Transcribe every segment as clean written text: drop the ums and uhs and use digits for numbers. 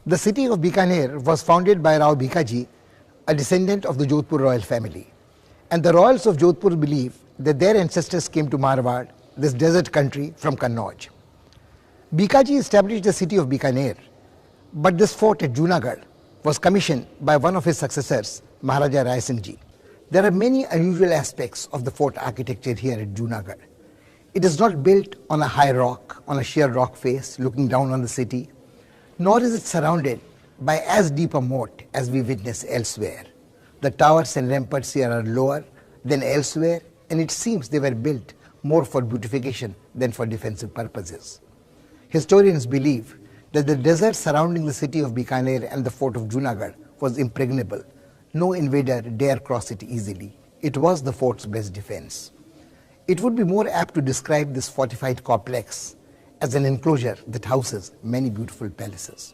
The city of Bikaner was founded by Rao Bikaji, a descendant of the Jodhpur royal family. And the royals of Jodhpur believe that their ancestors came to Marwar, this desert country, from Kannauj. Bikaji established the city of Bikaner, but this fort at Junagarh was commissioned by one of his successors, Maharaja Rai Singh Ji. There are many unusual aspects of the fort architecture here at Junagarh. It is not built on a high rock, on a sheer rock face looking down on the city, nor is it surrounded by as deep a moat as we witness elsewhere. The towers and ramparts here are lower than elsewhere, and it seems they were built more for beautification than for defensive purposes. Historians believe that the desert surrounding the city of Bikaner and the fort of Junagarh was impregnable. No invader dare cross it easily. It was the fort's best defense. It would be more apt to describe this fortified complex as an enclosure that houses many beautiful palaces.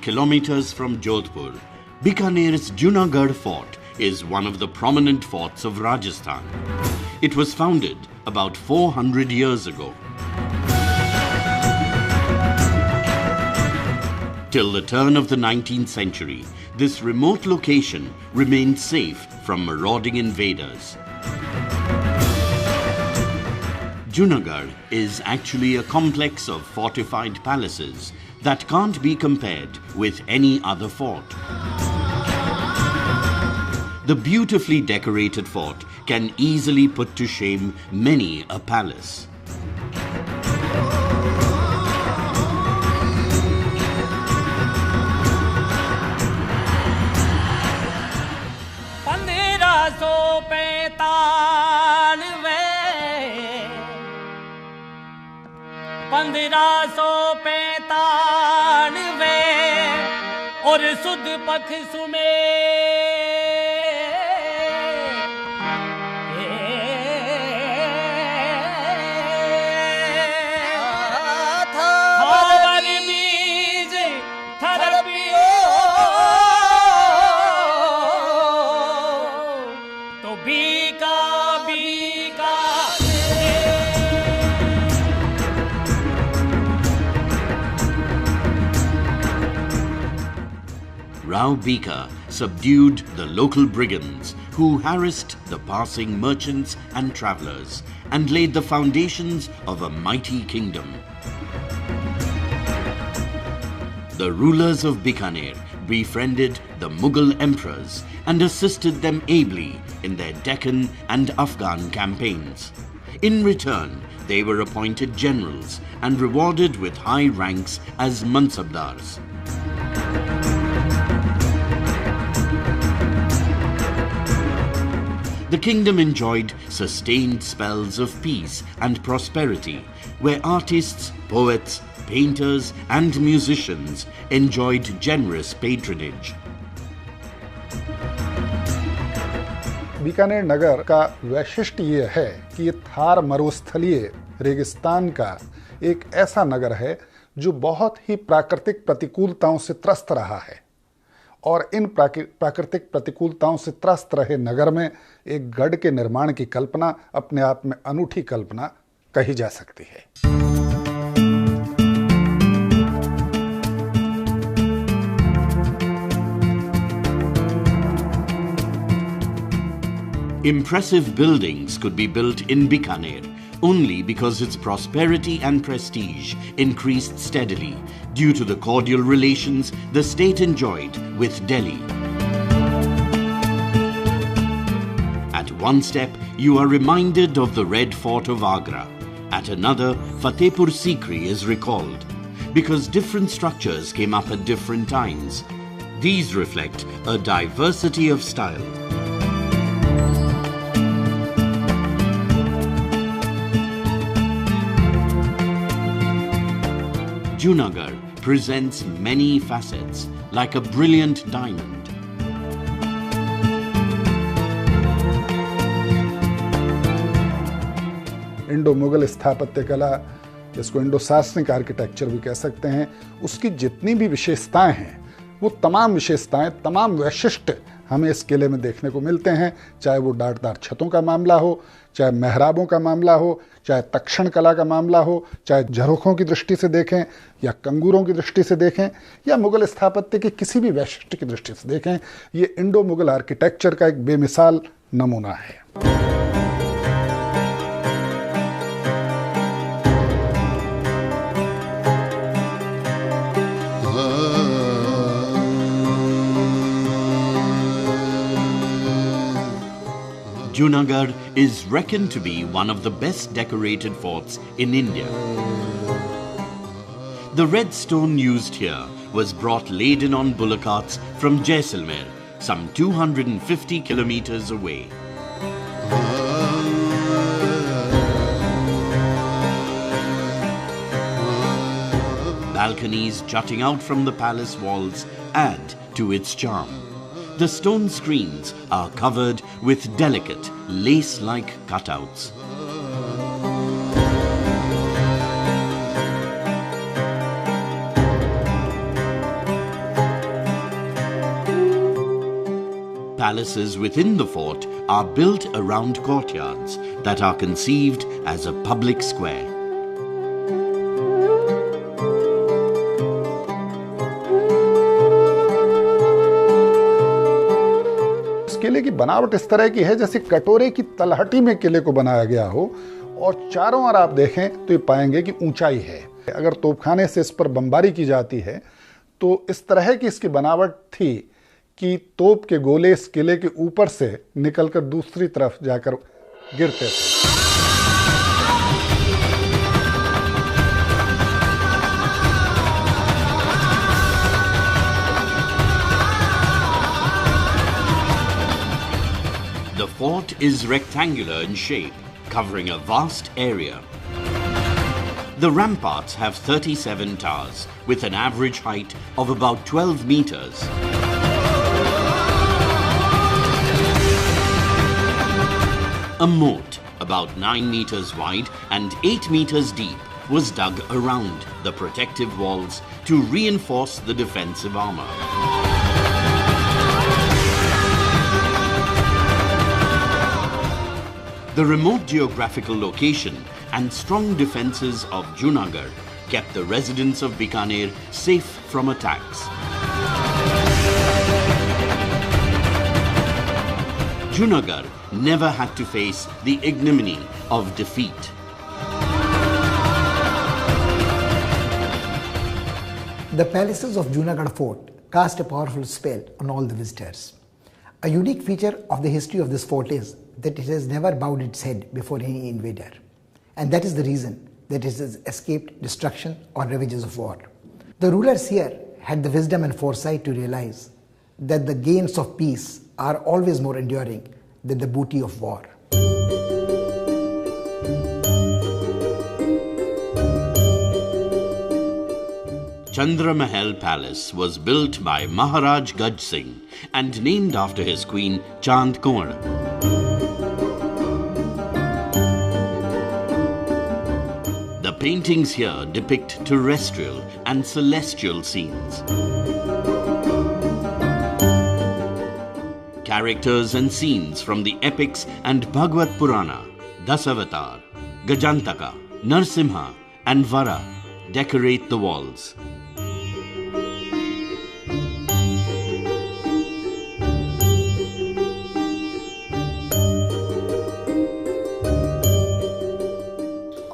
Kilometers from Jodhpur, Bikaner's Junagarh Fort is one of the prominent forts of Rajasthan. It was founded about 400 years ago. Till the turn of the 19th century, this remote location remained safe from marauding invaders. Junagarh is actually a complex of fortified palaces that can't be compared with any other fort. The beautifully decorated fort can easily put to shame many a palace. और सुध पख सुमे थावर बीज थरपियो तो Bika Bika Rao Bikaji subdued the local brigands who harassed the passing merchants and travellers and laid the foundations of a mighty kingdom. The rulers of Bikaner befriended the Mughal emperors and assisted them ably in their Deccan and Afghan campaigns. In return, they were appointed generals and rewarded with high ranks as mansabdars. The kingdom enjoyed sustained spells of peace and prosperity, where artists, poets, painters and musicians enjoyed generous patronage. Bikaner नगर का वैशिष्ट्य ये है कि ये थार मरुस्थलीय रेगिस्तान का एक ऐसा नगर है जो बहुत ही प्राकृतिक प्रतिकूलताओं से त्रस्त रहा है और इन प्राकृतिक प्रतिकूलताओं से त्रस्त रहे नगर में एक गढ़ के निर्माण की कल्पना अपने आप में अनूठी कल्पना कही जा सकती है। Impressive buildings could be built in Bikaner only because its prosperity and prestige increased steadily due to the cordial relations the state enjoyed with Delhi. At one step, you are reminded of the Red Fort of Agra. At another, Fatehpur Sikri is recalled because different structures came up at different times. These reflect a diversity of style. Junagarh presents many facets like a brilliant diamond. Indo Mughal स्थापत्य कला, जिसको Indo शासनिक architecture भी कह सकते हैं, उसकी जितनी भी विशेषताएं हैं वो तमाम विशेषताएं, तमाम वैशिष्ट्य हमें इस किले में देखने को मिलते हैं। चाहे वो डाटदार छतों का मामला हो, चाहे मेहराबों का मामला हो, चाहे तक्षण कला का मामला हो, चाहे झरोखों की दृष्टि से देखें या कंगूरों की दृष्टि से देखें या मुगल स्थापत्य की किसी भी वैशिष्ट्य की दृष्टि से देखें, ये इंडो मुगल आर्किटेक्चर का एक बेमिसाल नमूना है। Junagarh is reckoned to be one of the best decorated forts in India. The red stone used here was brought laden on bullock carts from Jaisalmer, some 250 kilometres away. Balconies jutting out from the palace walls add to its charm. The stone screens are covered with delicate, lace-like cutouts. Palaces within the fort are built around courtyards that are conceived as a public square. किले की बनावट इस तरह की है जैसे कटोरे की तलहटी में किले को बनाया गया हो, और चारों ओर आप देखें तो ये पाएंगे कि ऊंचाई है। अगर तोपखाने से इस पर बमबारी की जाती है तो इस तरह की इसकी बनावट थी कि तोप के गोले इस किले के ऊपर से निकलकर दूसरी तरफ जाकर गिरते थे। The fort is rectangular in shape, covering a vast area. The ramparts have 37 towers, with an average height of about 12 meters. A moat, about 9 meters wide and 8 meters deep, was dug around the protective walls to reinforce the defensive armor. The remote geographical location and strong defences of Junagarh kept the residents of Bikaner safe from attacks. Junagarh never had to face the ignominy of defeat. The palaces of Junagarh Fort cast a powerful spell on all the visitors. A unique feature of the history of this fort is that it has never bowed its head before any invader. And that is the reason that it has escaped destruction or ravages of war. The rulers here had the wisdom and foresight to realize that the gains of peace are always more enduring than the booty of war. Chandramahal Palace was built by Maharaj Gaj Singh and named after his queen Chand Kaur. The paintings here depict terrestrial and celestial scenes. Characters and scenes from the epics and Bhagavad Purana, Dasavatar, Gajantaka, Narsimha and Vara decorate the walls.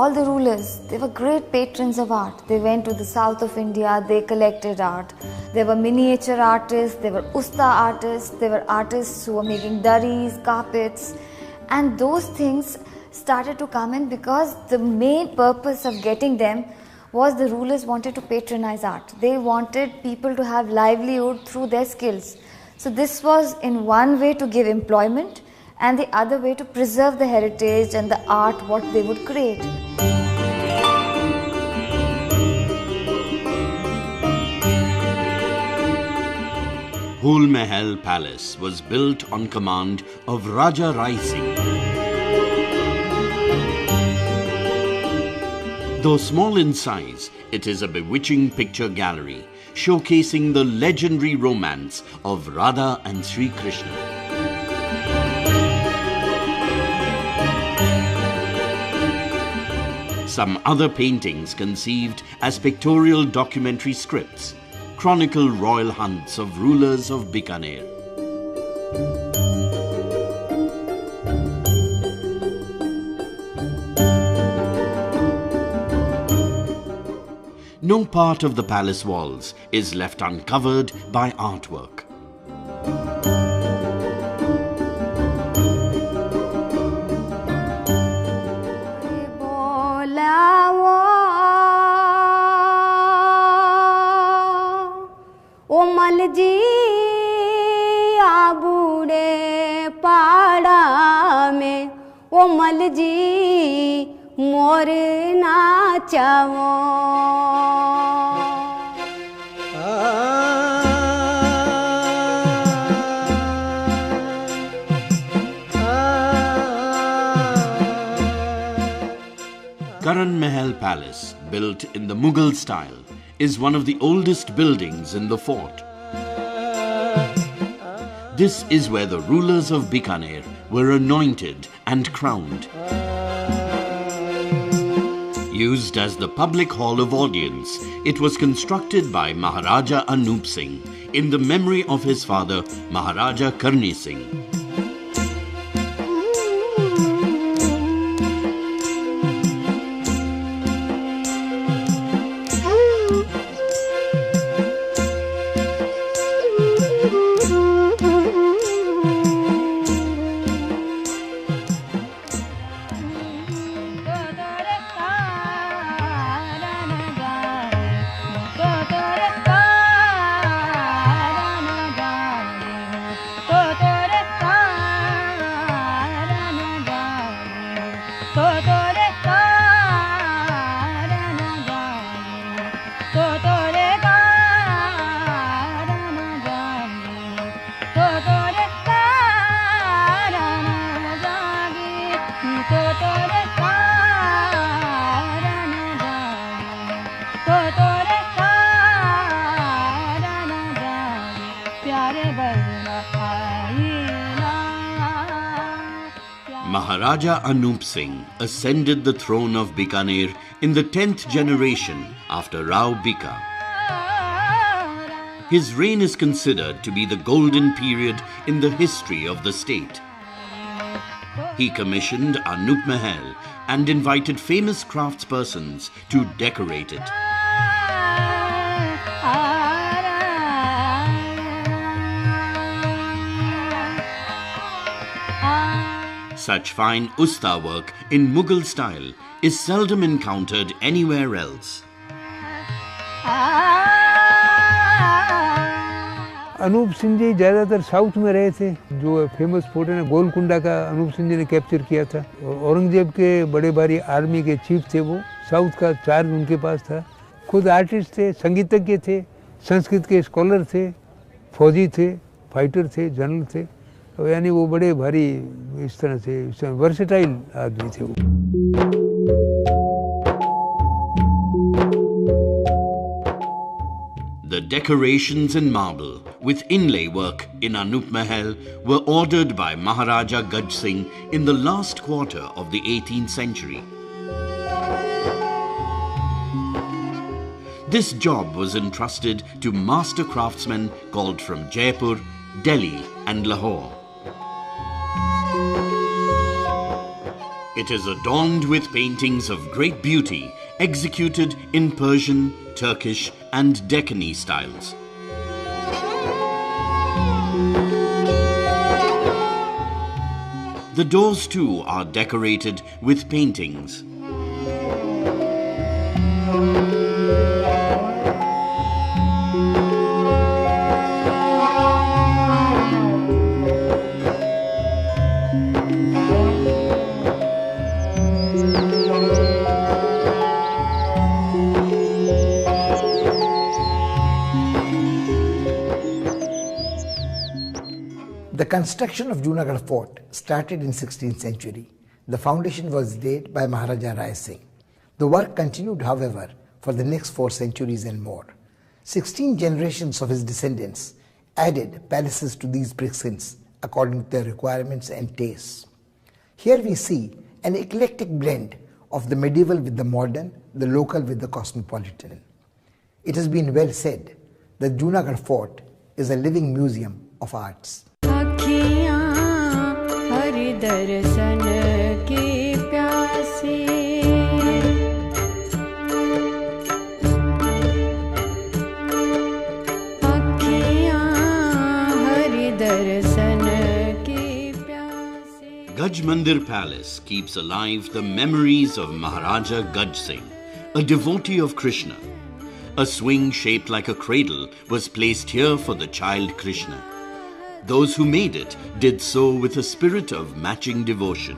All the rulers, they were great patrons of art. They went to the south of India, they collected art. There were miniature artists, there were usta artists, there were artists who were making durries, carpets. And those things started to come in because the main purpose of getting them was the rulers wanted to patronize art. They wanted people to have livelihood through their skills. So this was in one way to give employment, and the other way to preserve the heritage and the art what they would create. Hul Mahal Palace was built on command of Raja Rai Singh. Though small in size, it is a bewitching picture gallery showcasing the legendary romance of Radha and Sri Krishna. Some other paintings conceived as pictorial documentary scripts chronicle royal hunts of rulers of Bikaner. No part of the palace walls is left uncovered by artwork. जी आबूड़े पाड़ा में ओ मल जी मोर नाचावो Karan Mahal Palace, built in the Mughal style, is one of the oldest buildings in the fort. This is where the rulers of Bikaner were anointed and crowned. Used as the public hall of audience, it was constructed by Maharaja Anup Singh in the memory of his father Maharaja Karni Singh. Maharaja Anup Singh ascended the throne of Bikaner in the 10th generation after Rao Bikaji. His reign is considered to be the golden period in the history of the state. He commissioned Anup Mahal and invited famous craftspersons to decorate it. Such fine usta work in Mughal style is seldom encountered anywhere else. Anoop Singh ji ज़्यादातर south में रहे थे। जो famous fort है ना गोलकुंडा का अनूप सिंह जी ने capture किया था। औरंगजेब के बड़े भारी आर्मी के चीफ थे वो। साउथ का चार्ज उनके पास था। खुद आर्टिस्ट थे, संगीतज्ञ थे, संस्कृत के स्कॉलर थे, फौजी थे, फाइटर थे, जनरल थे। यानी वो बड़े भारी इस तरह से वर्सेटाइल आदमी थे वो। The decorations in marble with inlay work in Anup Mahal were ordered by Maharaja Gaj Singh in the last quarter of the 18th century. This job was entrusted to master craftsmen called from Jaipur, Delhi and Lahore. It is adorned with paintings of great beauty executed in Persian, Turkish and Deccani styles. The doors too are decorated with paintings. construction of Junagarh Fort started in 16th century. The foundation was laid by Maharaja Rai Singh. The work continued, however, for the next 4 centuries and more. 16 generations of his descendants added palaces to these precincts according to their requirements and tastes. Here we see an eclectic blend of the medieval with the modern, the local with the cosmopolitan. It has been well said that Junagarh Fort is a living museum of arts. Gaj Mandir Palace keeps alive the memories of Maharaja Gaj Singh, a devotee of Krishna. A swing shaped like a cradle was placed here for the child Krishna. Those who made it did so with a spirit of matching devotion.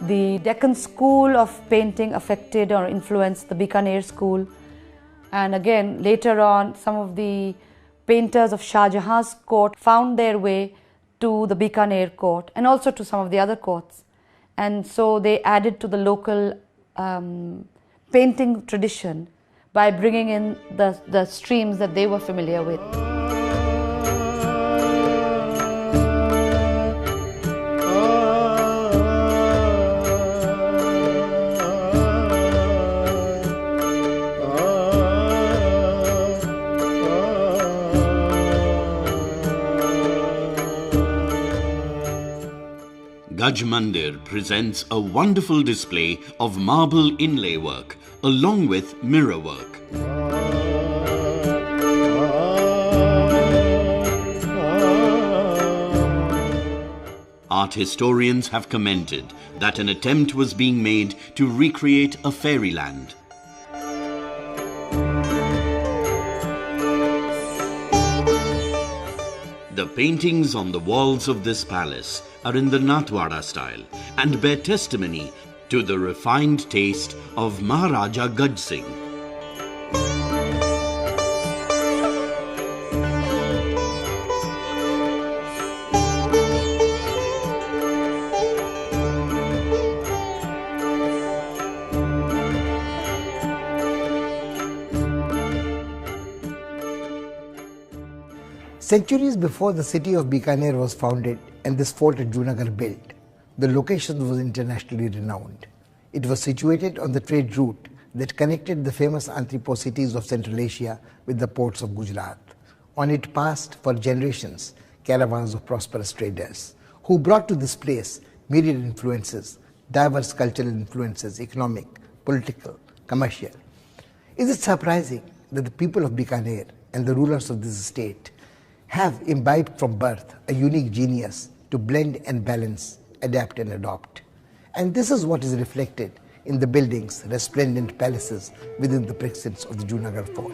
The Deccan school of painting affected or influenced the Bikaner school. And again, later on, some of the painters of Shah Jahan's court found their way to the Bikaner court and also to some of the other courts. And so they added to the local painting tradition by bringing in the streams that they were familiar with. Gaj Mandir presents a wonderful display of marble inlay work along with mirror work. Art historians have commented that an attempt was being made to recreate a fairyland. The paintings on the walls of this palace are in the Natwada style and bear testimony to the refined taste of Maharaja Gaj Singh. Centuries before the city of Bikaner was founded and this fort at Junagarh built, the location was internationally renowned. It was situated on the trade route that connected the famous entrepot cities of Central Asia with the ports of Gujarat. On it passed for generations caravans of prosperous traders who brought to this place myriad influences, diverse cultural influences, economic, political, commercial. Is it surprising that the people of Bikaner and the rulers of this state have imbibed from birth a unique genius to blend and balance, adapt and adopt? And this is what is reflected in the buildings, resplendent palaces within the precincts of the Junagarh Fort.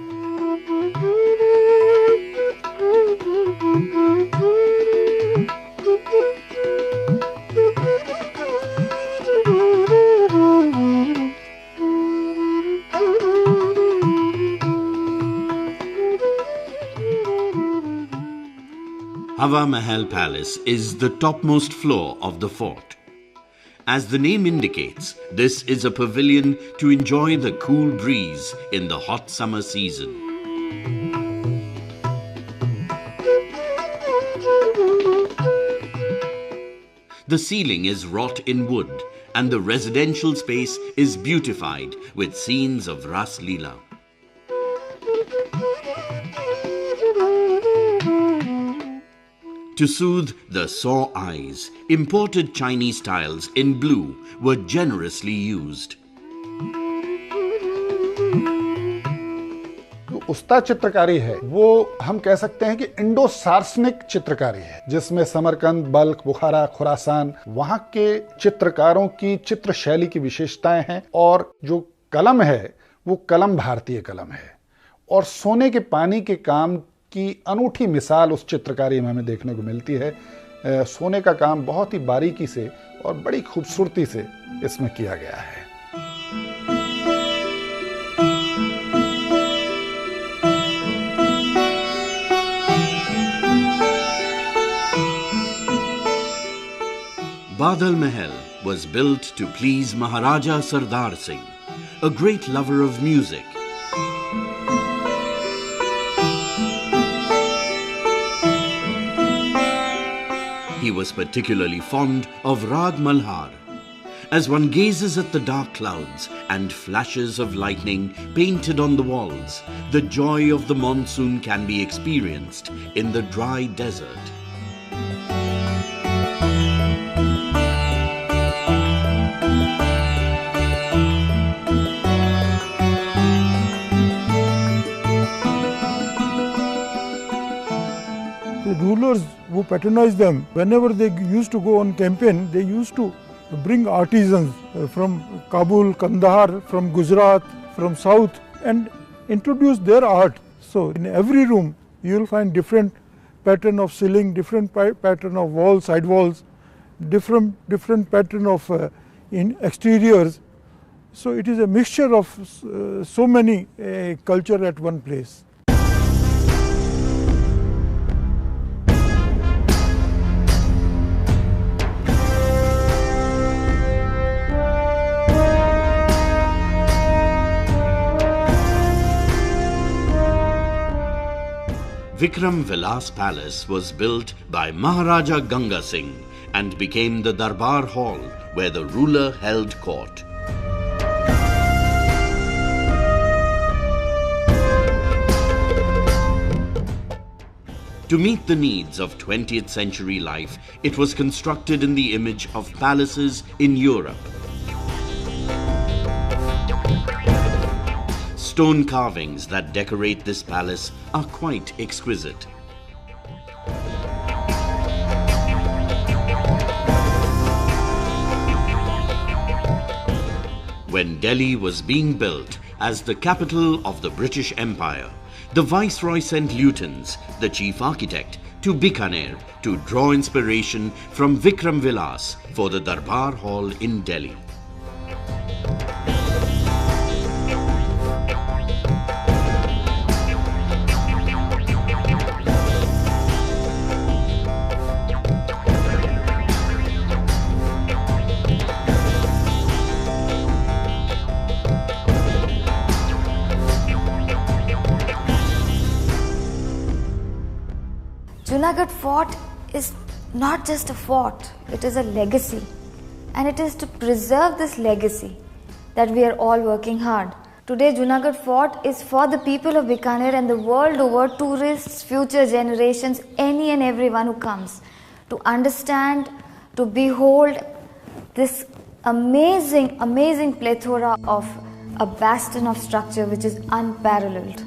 Hawa Mahal Palace is the topmost floor of the fort. As the name indicates, this is a pavilion to enjoy the cool breeze in the hot summer season. The ceiling is wrought in wood and the residential space is beautified with scenes of Ras Leela. To soothe the sore eyes, imported Chinese tiles in blue were generously used. जो उस्ता चित्रकारी है वो हम कह सकते हैं कि Indo सार्सनिक चित्रकारी है, जिसमें समरकंद, बल्ख, बुखारा, खुरासान वहां के चित्रकारों की चित्र शैली की विशेषताएं हैं। और जो कलम है वो कलम भारतीय कलम है और सोने के पानी के काम की अनूठी मिसाल उस चित्रकारी में हमें देखने को मिलती है। सोने का काम बहुत ही बारीकी से और बड़ी खूबसूरती से इसमें किया गया है। Badal Mahal was built to please Maharaja Sardar Singh, a great lover of music. He was particularly fond of Rag Malhar. As one gazes at the dark clouds and flashes of lightning painted on the walls, the joy of the monsoon can be experienced in the dry desert. The rulers who patronized them, whenever they used to go on campaign, they used to bring artisans from Kabul, Kandahar, from Gujarat, from South, and introduce their art. So in every room you will find different pattern of ceiling, different pattern of walls, side walls, different pattern of in exteriors. So it is a mixture of so many culture at one place. Vikram Vilas Palace was built by Maharaja Ganga Singh and became the Darbar Hall where the ruler held court. To meet the needs of 20th century life, it was constructed in the image of palaces in Europe. Stone carvings that decorate this palace are quite exquisite. When Delhi was being built as the capital of the British Empire, the Viceroy sent lieutenants, the chief architect, to Bikaner to draw inspiration from Vikram Vilas for the Darbar Hall in Delhi. Junagarh Fort is not just a fort, it is a legacy. And it is to preserve this legacy that we are all working hard. Today Junagarh Fort is for the people of Bikaner and the world over, tourists, future generations, any and everyone who comes to understand, to behold this amazing plethora of a bastion of structure which is unparalleled.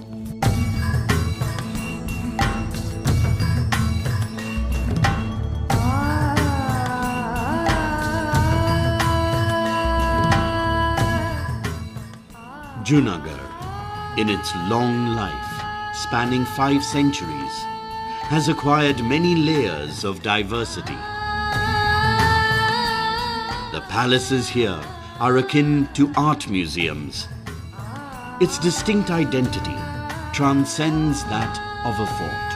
Junagarh, in its long life, spanning 5 centuries, has acquired many layers of diversity. The palaces here are akin to art museums. Its distinct identity transcends that of a fort.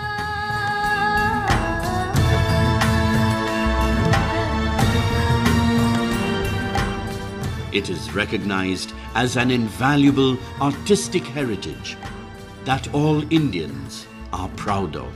It is recognized as an invaluable artistic heritage that all Indians are proud of.